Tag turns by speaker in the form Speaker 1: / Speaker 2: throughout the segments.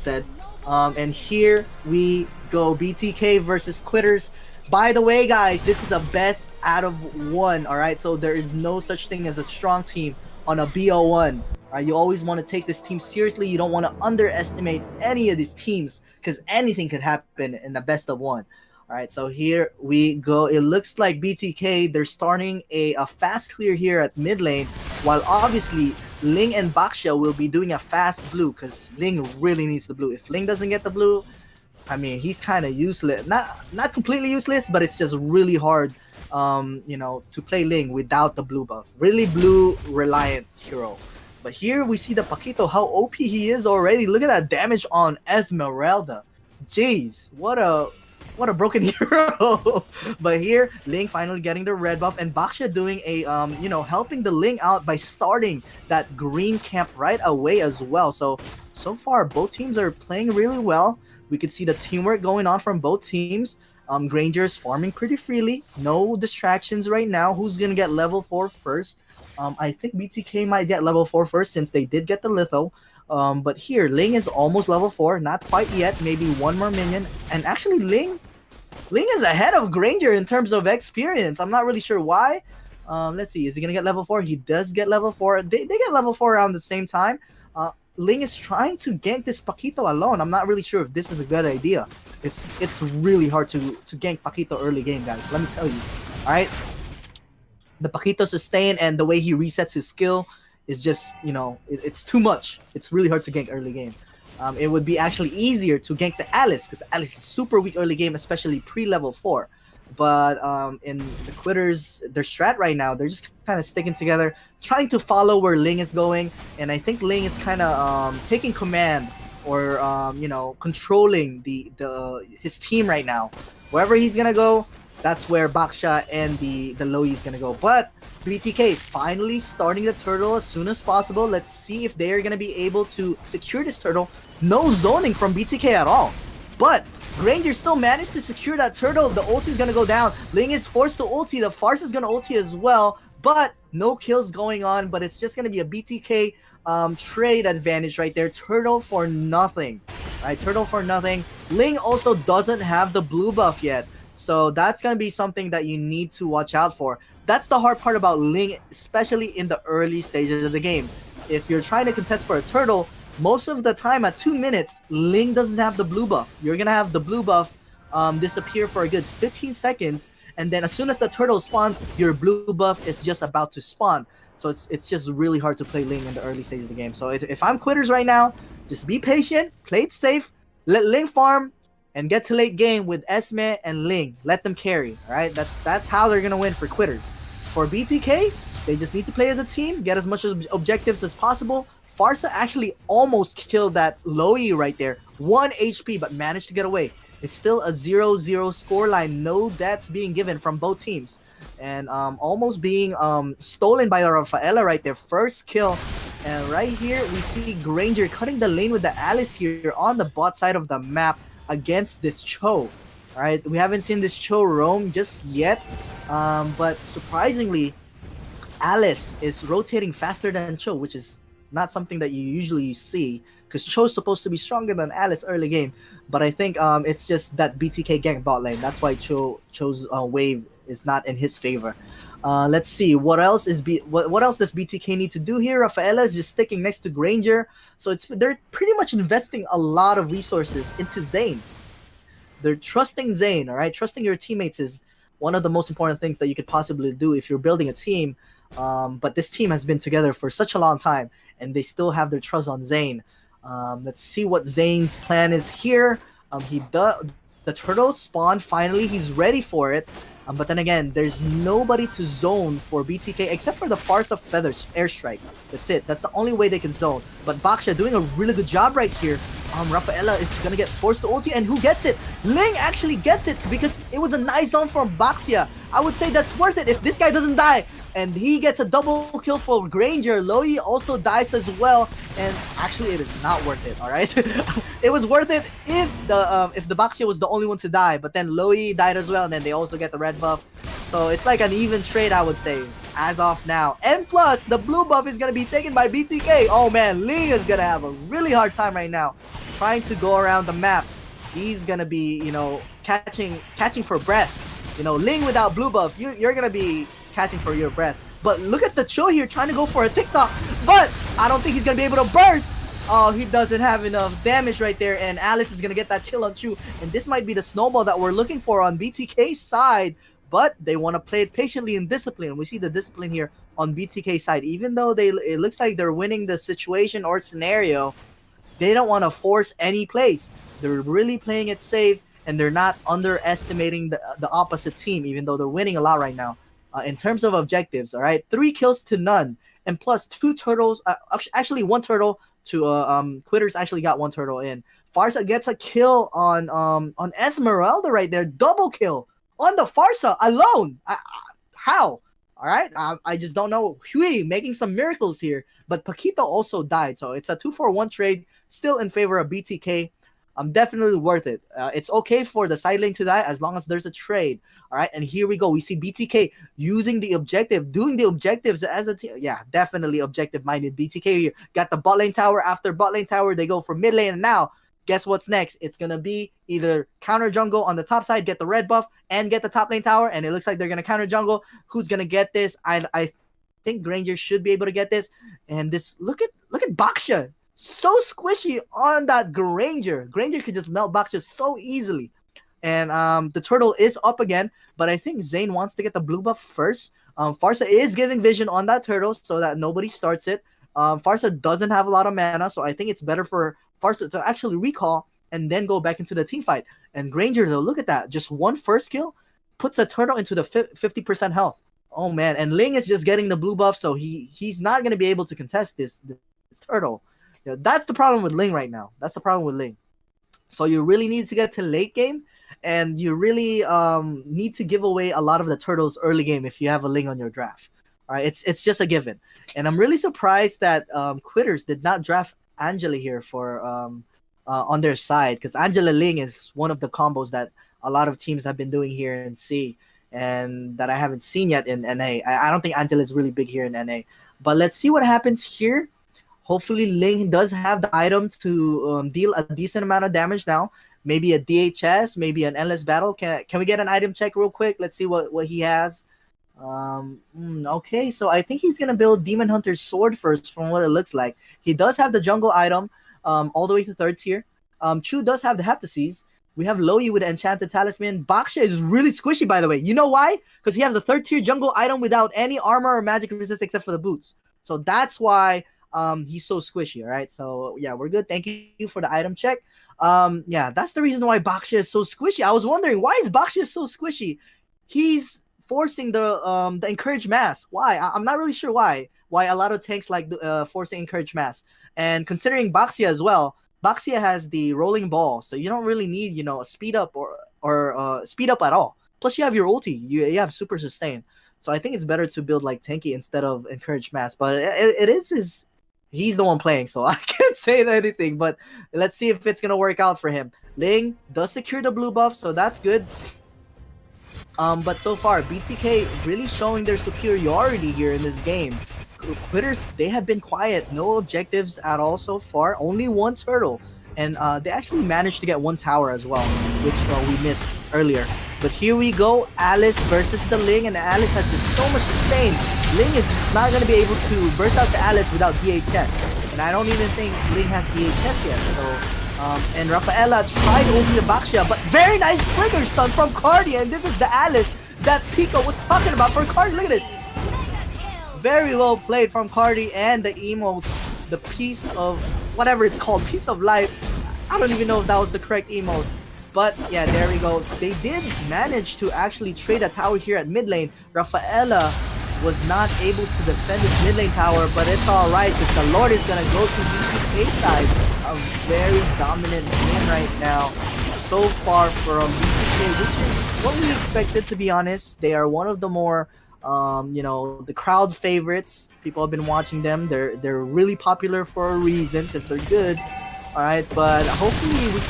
Speaker 1: said. And here we go, BTK versus Quiterss. By the way, guys, this is a best out of 1, all right? So there is no such thing as a strong team on a BO1. All right? You always want to take this team seriously. You don't want to underestimate any of these teams because anything could happen in the best of 1. All right, so here we go. It looks like BTK, they're starting a fast clear here at mid lane, while obviously Ling and Baxia will be doing a fast blue because Ling really needs the blue. If Ling doesn't get the blue, I mean, he's kind of useless. Not completely useless, but it's just really hard, to play Ling without the blue buff. Really blue reliant hero. But here we see the Paquito, how OP he is already. Look at that damage on Esmeralda. Jeez, what a broken hero. But here, Ling finally getting the red buff, and Baxia doing a helping the Ling out by starting that green camp right away as well. So far both teams are playing really well. We could see the teamwork going on from both teams. Granger is farming pretty freely. No distractions right now. Who's gonna get level 4 first? I think BTK might get level 4 first since they did get the litho. But here, Ling is almost level 4. Not quite yet. Maybe one more minion. And actually, Ling is ahead of Granger in terms of experience. I'm not really sure why. Let's see. Is he gonna get level 4? He does get level 4. They get level 4 around the same time. Ling is trying to gank this Paquito alone. I'm not really sure if this is a good idea. It's really hard to gank Paquito early game, guys. Let me tell you. All right, the Paquito sustain and the way he resets his skill is just, it's too much. It's really hard to gank early game. It would be actually easier to gank the Alice because Alice is super weak early game, especially pre-level 4. But in the Quiterss, their strat right now, they're just kind of sticking together, trying to follow where Ling is going. And I think Ling is kind of taking command or controlling his team right now. Wherever he's gonna go, that's where Baxia and the Loi is gonna go. But BTK finally starting the turtle as soon as possible. Let's see if they are gonna be able to secure this turtle. No zoning from BTK at all, but Granger still managed to secure that turtle. The ulti is gonna go down. Ling is forced to ulti. The Farce is gonna ulti as well, but no kills going on. But it's just gonna be a BTK trade advantage right there. Turtle for nothing, right? Turtle for nothing. Ling also doesn't have the blue buff yet, so that's gonna be something that you need to watch out for. That's the hard part about Ling, especially in the early stages of the game. If you're trying to contest for a turtle, most of the time at 2 minutes, Ling doesn't have the blue buff. You're gonna have the blue buff disappear for a good 15 seconds, and then as soon as the turtle spawns, your blue buff is just about to spawn. So it's just really hard to play Ling in the early stages of the game. So if I'm Quiterss right now, just be patient, play it safe, let Ling farm, and get to late game with Esme and Ling. Let them carry, all right? That's how they're gonna win for Quiterss. For BTK, they just need to play as a team, get as much objectives as possible. Farsa actually almost killed that Loi right there. 1 HP, but managed to get away. It's still a 0-0 scoreline. No deaths being given from both teams. And almost being stolen by Rafaela right there. First kill. And right here, we see Granger cutting the lane with the Alice here on the bot side of the map against this Cho. Alright, we haven't seen this Cho roam just yet. But surprisingly, Alice is rotating faster than Cho, which is not something that you usually see, because Cho's supposed to be stronger than Alice early game. But I think it's just that BTK gank bot lane. That's why Cho's wave is not in his favor. Let's see what else does BTK need to do here. Rafaela is just sticking next to Granger, so they're pretty much investing a lot of resources into Zane. They're trusting Zane. All right, trusting your teammates is one of the most important things that you could possibly do if you're building a team. But this team has been together for such a long time, and they still have their trust on Zane. Let's see what Zane's plan is here. The turtle spawned finally. He's ready for it. But then again, there's nobody to zone for BTK except for the Farce of Feathers airstrike. That's it. That's the only way they can zone. But Baxia doing a really good job right here. Rafaela is gonna get forced to ulti, and who gets it? Ling actually gets it because it was a nice zone from Baxia. I would say that's worth it if this guy doesn't die. And he gets a double kill for Granger. Loi also dies as well, and actually it is not worth it. All right, it was worth it if the Baxia was the only one to die, but then Loi died as well, and then they also get the red buff. So it's like an even trade, I would say. as of now. And plus, the blue buff is going to be taken by BTK. Oh man, Ling is going to have a really hard time right now trying to go around the map. He's going to be, you know, catching for breath. You know, Ling without blue buff, you're going to be catching for your breath. But look at the Cho here trying to go for a TikTok. But I don't think he's going to be able to burst. Oh, he doesn't have enough damage right there. And Alice is going to get that kill on Chu. And this might be the snowball that we're looking for on BTK's side. But they want to play it patiently and discipline. We see the discipline here on BTK's side. Even though it looks like they're winning the situation or scenario, they don't want to force any plays. They're really playing it safe, and they're not underestimating the opposite team, even though they're winning a lot right now. In terms of objectives, all right, 3 kills to none, and plus 2 turtles. Actually, 1 turtle to Quiterss actually got 1 turtle in. Farsa gets a kill on Esmeralda right there, double kill. On the Farsa alone. How? All right. I just don't know. Hui making some miracles here. But Paquito also died. So it's a 2-for-1 trade. Still in favor of BTK. Definitely worth it. It's okay for the side lane to die as long as there's a trade. All right. And here we go. We see BTK using the objective. Doing the objectives as a team. Yeah, definitely objective-minded BTK here. Got the bot lane tower. After bot lane tower, they go for mid lane. And now, guess what's next? It's going to be either counter jungle on the top side, get the red buff, and get the top lane tower. And it looks like they're going to counter jungle. Who's going to get this? I think Granger should be able to get this. And this, look at Baksha. So squishy on that Granger. Granger could just melt Baksha so easily. And the turtle is up again. But I think Zane wants to get the blue buff first. Farsa is giving vision on that turtle so that nobody starts it. Farsa doesn't have a lot of mana, so I think it's better for Farsa to actually recall and then go back into the team fight. And Granger, though, look at that. Just 1 first kill puts a turtle into the 50% health. Oh, man. And Ling is just getting the blue buff, so he's not going to be able to contest this turtle. You know, that's the problem with Ling right now. That's the problem with Ling. So you really need to get to late game, and you really need to give away a lot of the turtles early game if you have a Ling on your draft. All right, it's just a given. And I'm really surprised that Quiterss did not draft Angela here for on their side, because Angela Ling is one of the combos that a lot of teams have been doing here in C and that I haven't seen yet in NA. I don't think Angela is really big here in NA, but let's see what happens here. Hopefully Ling does have the items to deal a decent amount of damage now. Maybe a DHS, maybe an endless battle. Can we get an item check real quick? Let's see what he has. Okay, so I think he's gonna build Demon Hunter's sword first from what it looks like. He does have the jungle item all the way to 3rd tier. Chu does have the Heptases. We have Loyi with the Enchanted Talisman. Baksha is really squishy, by the way. You know why? Because he has the 3rd tier jungle item without any armor or magic resist except for the boots. So that's why he's so squishy, all right? So yeah, we're good. Thank you for the item check. Yeah, that's the reason why Baksha is so squishy. I was wondering, why is Baksha so squishy? He's forcing the encourage mass. Why? I'm not really sure why a lot of tanks like forcing encourage mass. And considering Baxia as well, Baxia has the rolling ball, so you don't really need, you know, a speed up or speed up at all. Plus you have your ulti, you have super sustain. So I think it's better to build like tanky instead of encourage mass. But he's the one playing, so I can't say anything. But let's see if it's gonna work out for him. Ling does secure the blue buff, so that's good. But so far, BTK really showing their superiority here in this game. Quiterss, they have been quiet. No objectives at all so far. Only 1 turtle. And they actually managed to get 1 tower as well, which we missed earlier. But here we go. Alice versus the Ling. And Alice has just so much sustain. Ling is not going to be able to burst out the Alice without DHS. And I don't even think Ling has DHS yet. So... and Rafaela tried ulti the Baksha, but very nice trigger stun from Cardi, and this is the Alice that Pico was talking about for Cardi. Look at this. Very well played from Cardi, and the emos, the piece of, whatever it's called, piece of life. I don't even know if that was the correct emote. But yeah, there we go. They did manage to actually trade a tower here at mid lane. Rafaela was not able to defend his mid lane tower, but it's alright because the Lord is going to go to BTK side. A very dominant game right now so far from BTK, which is what we expected, to be honest. They are one of the more, you know, the crowd favorites. People have been watching them. They're really popular for a reason because they're good. All right, but hopefully we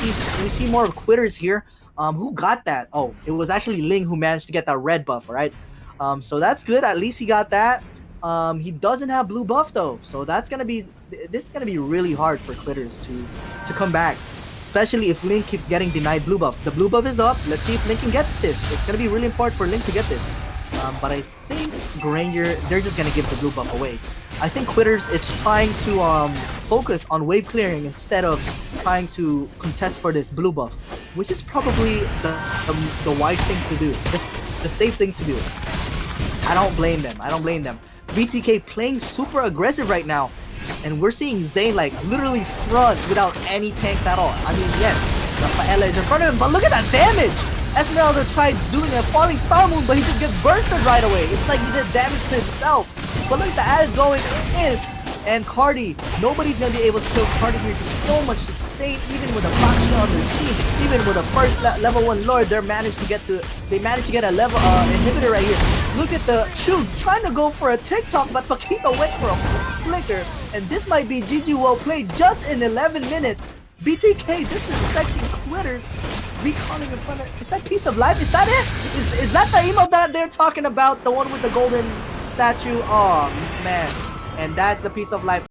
Speaker 1: see more of Quiterss here. Who got that? Oh, it was actually Ling who managed to get that red buff. All right. So that's good. At least he got that. He doesn't have blue buff though, so that's gonna be this is gonna be really hard for Quiterss to come back, especially if Link keeps getting denied blue buff. The blue buff is up. Let's see if Link can get this. It's gonna be really important for Link to get this. But I think Granger, they're just gonna give the blue buff away. I think Quiterss is trying to focus on wave clearing instead of trying to contest for this blue buff, which is probably the wise thing to do, the safe thing to do. I don't blame them. I don't blame them. BTK playing super aggressive right now, and we're seeing Zayn like literally front without any tanks at all. I mean, yes, Rafaela is in front of him, but look at that damage! Esmeralda tried doing a falling star move, but he just gets bursted right away. It's like he did damage to himself. But look at the ad going in. And Cardi, nobody's gonna be able to kill Cardi here. There's so much sustain, even with a Foxy on their team, even with a first level 1 Lord, they managed to get a level inhibitor right here. Look at the Chu trying to go for a TikTok, but Paquito went for a flicker. And this might be GG well played just in 11 minutes. BTK disrespecting Quiterss. Recalling in front of... Is that Piece of Life? Is that it? Is that the emote that they're talking about? The one with the golden statue? Oh, man. And that's the Piece of Life.